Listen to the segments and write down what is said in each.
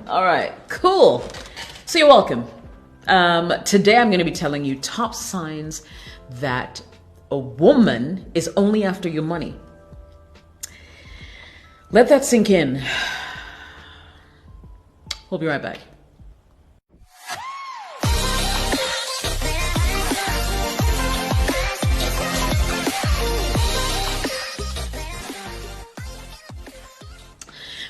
All right, cool. So you're welcome. Today I'm going to be telling you top signs that a woman is only after your money. Let that sink in. We'll be right back.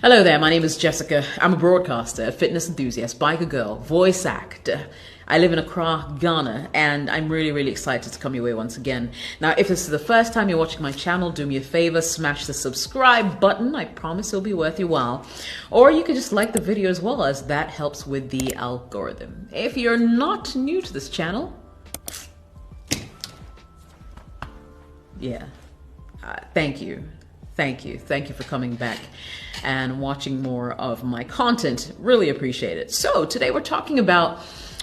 Hello there, my name is Jessica. I'm a broadcaster, a fitness enthusiast, biker girl, voice actor. I live in Accra, Ghana, and I'm really excited to come your way once again. Now, if this is the first time you're watching my channel, do me a favor, smash the subscribe button. I promise it'll be worth your while. Or you can just like the video as well, as that helps with the algorithm. If you're not new to this channel, yeah, thank you. Thank you for coming back and watching more of my content. Really appreciate it. So today we're talking about,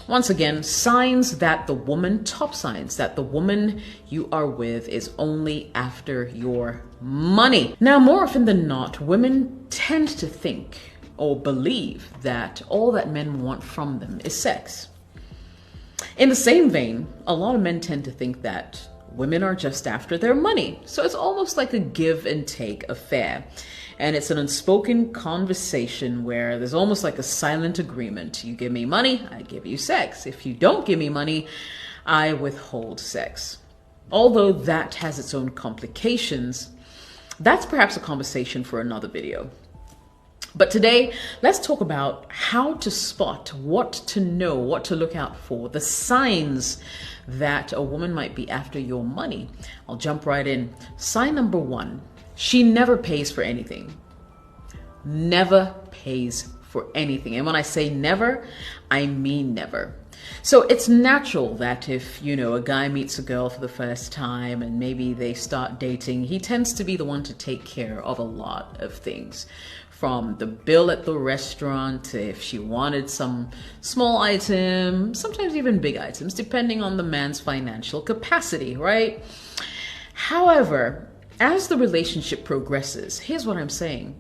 once again, signs that the woman, top signs that the woman you are with is only after your money. Now, more often than not, women tend to think or believe that all that men want from them is sex. In the same vein, a lot of men tend to think that women are just after their money. So it's almost like a give and take affair. And it's an unspoken conversation where there's almost like a silent agreement. You give me money, I give you sex. If you don't give me money, I withhold sex. Although that has its own complications, that's perhaps a conversation for another video. But today, let's talk about how to spot, what to know, what to look out for, the signs that a woman might be after your money. I'll jump right in. Sign number one, she never pays for anything. Never pays for anything. And when I say never, I mean never. So it's natural that if, a guy meets a girl for the first time and maybe they start dating, he tends to be the one to take care of a lot of things. From the bill at the restaurant to if she wanted some small item, sometimes even big items, depending on the man's financial capacity, right? However, as the relationship progresses, here's what I'm saying.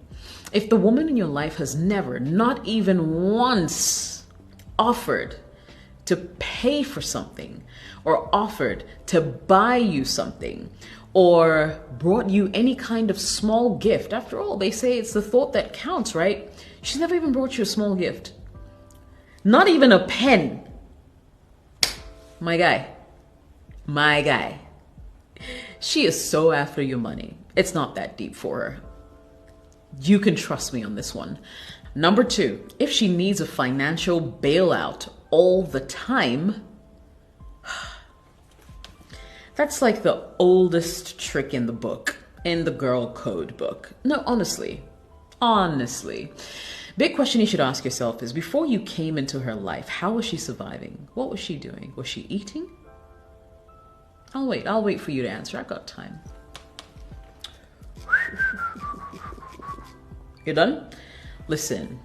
If the woman in your life has never, not even once, offered to pay for something or offered to buy you something or brought you any kind of small gift. After all, they say it's the thought that counts, right? She's never even brought you a small gift. Not even a pen. My guy. She is so after your money. It's not that deep for her. You can trust me on this one. Number two, if she needs a financial bailout all the time, that's like the oldest trick in the book, in the girl code book. No, honestly. Big question you should ask yourself is, before you came into her life, how was she surviving? What was she doing? Was she eating? I'll wait for you to answer. I've got time. You done? Listen,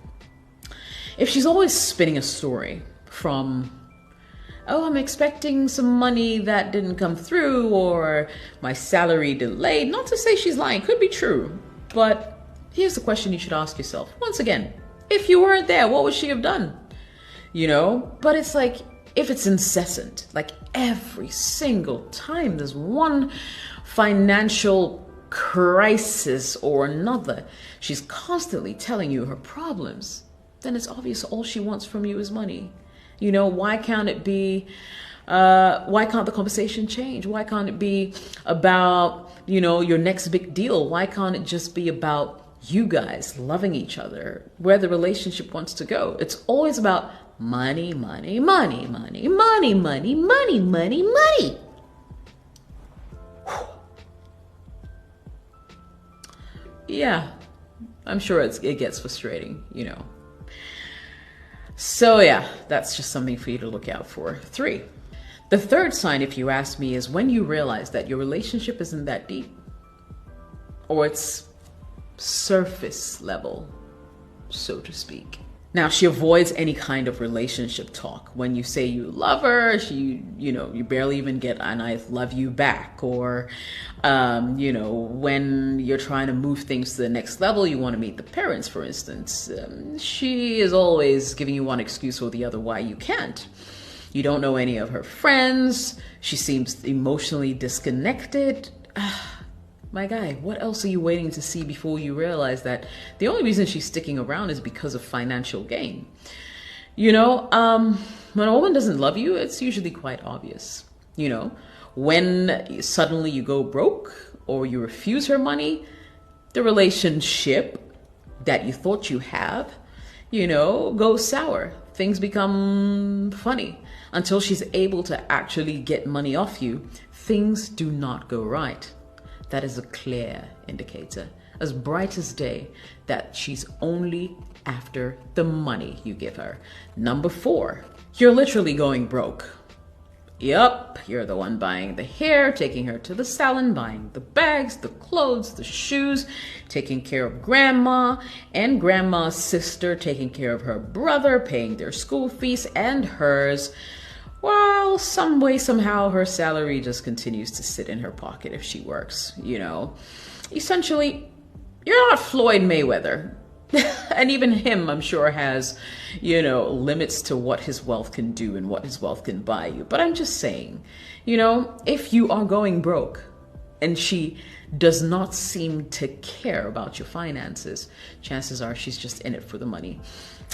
if she's always spinning a story from, oh, I'm expecting some money that didn't come through, or my salary delayed. Not to say she's lying, could be true. But here's the question you should ask yourself. Once again, if you weren't there, what would she have done? But it's like, if it's incessant, like every single time there's one financial crisis or another, she's constantly telling you her problems, then it's obvious all she wants from you is money. Why can't it be, why can't the conversation change? Why can't it be about, your next big deal? Why can't it just be about you guys loving each other, where the relationship wants to go? It's always about money. Yeah, I'm sure it gets frustrating, So yeah, that's just something for you to look out for. 3. The third sign, if you ask me, is when you realize that your relationship isn't that deep, or it's surface level, so to speak. Now, she avoids any kind of relationship talk. When you say you love her, you barely even get an I love you back. Or, when you're trying to move things to the next level, you want to meet the parents, for instance. She is always giving you one excuse or the other why you can't. You don't know any of her friends. She seems emotionally disconnected. My guy, what else are you waiting to see before you realize that the only reason she's sticking around is because of financial gain? When a woman doesn't love you, it's usually quite obvious. When suddenly you go broke or you refuse her money, the relationship that you thought you have, goes sour. Things become funny. Until she's able to actually get money off you, things do not go right. That is a clear indicator, as bright as day, that she's only after the money you give her. Number 4, you're literally going broke. Yup, you're the one buying the hair, taking her to the salon, buying the bags, the clothes, the shoes, taking care of grandma and grandma's sister, taking care of her brother, paying their school fees and hers. Well, some way, somehow, her salary just continues to sit in her pocket if she works, Essentially, you're not Floyd Mayweather. And even him, I'm sure, has, limits to what his wealth can do and what his wealth can buy you. But I'm just saying, if you are going broke and she does not seem to care about your finances, chances are she's just in it for the money.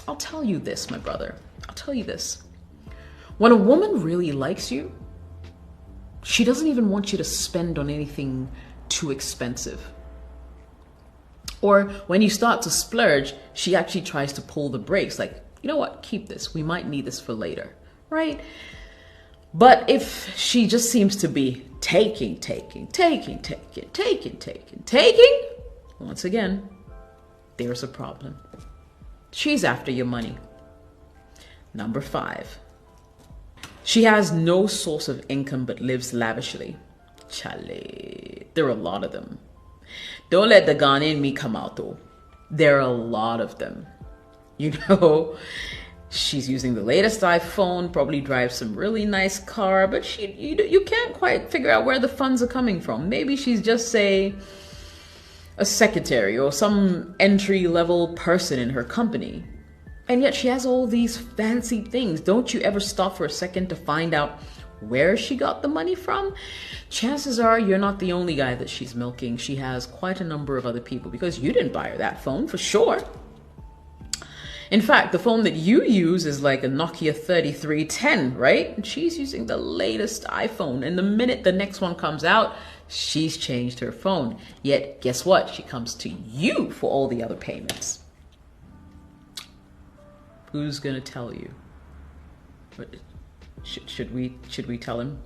I'll tell you this, my brother. I'll tell you this. When a woman really likes you, she doesn't even want you to spend on anything too expensive. Or when you start to splurge, she actually tries to pull the brakes. Like, you know what, keep this. We might need this for later, right? But if she just seems to be taking, once again, there's a problem. She's after your money. Number 5. She has no source of income but lives lavishly. Chale, there are a lot of them. Don't let the Ghana in me come out though. There are a lot of them. She's using the latest iPhone, probably drives some really nice car, but you can't quite figure out where the funds are coming from. Maybe she's just, say, a secretary or some entry-level person in her company. And yet she has all these fancy things. Don't you ever stop for a second to find out where she got the money from? Chances are you're not the only guy that she's milking. She has quite a number of other people because you didn't buy her that phone for sure. In fact, the phone that you use is like a Nokia 3310, right? And she's using the latest iPhone. And the minute the next one comes out, she's changed her phone. Yet, guess what? She comes to you for all the other payments. Who's gonna tell you? Should we tell him?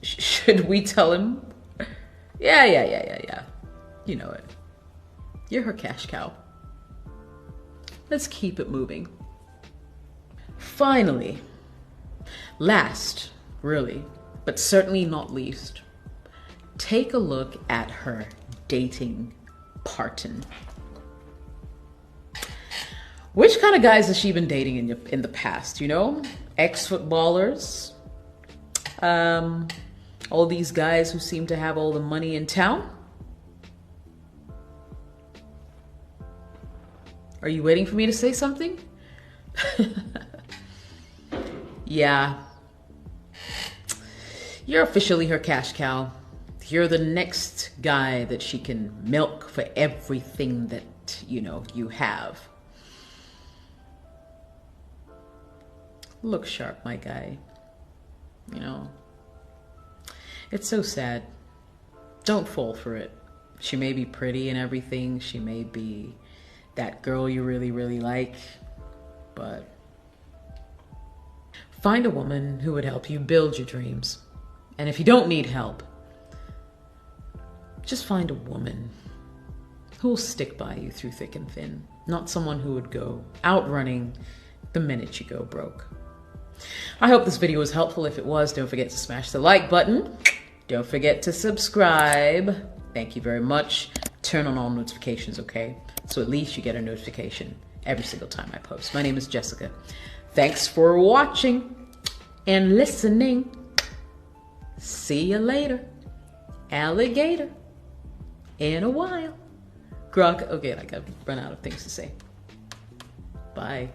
Should we tell him? Yeah. You know it. You're her cash cow. Let's keep it moving. Finally, last, really, but certainly not least, take a look at her dating partner. Which kind of guys has she been dating in the past? Ex-footballers, all these guys who seem to have all the money in town. Are you waiting for me to say something? Yeah. You're officially her cash cow. You're the next guy that she can milk for everything that, you have. Look sharp, my guy. It's so sad. Don't fall for it. She may be pretty and everything. She may be that girl you really, really like. But find a woman who would help you build your dreams. And if you don't need help, just find a woman who will stick by you through thick and thin. Not someone who would go out running the minute you go broke. I hope this video was helpful. If it was, don't forget to smash the like button. Don't forget to subscribe. Thank you very much. Turn on all notifications, okay? So at least you get a notification every single time I post. My name is Jessica. Thanks for watching and listening. See you later. Alligator. In a while. Grok. Okay, I gotta run out of things to say. Bye.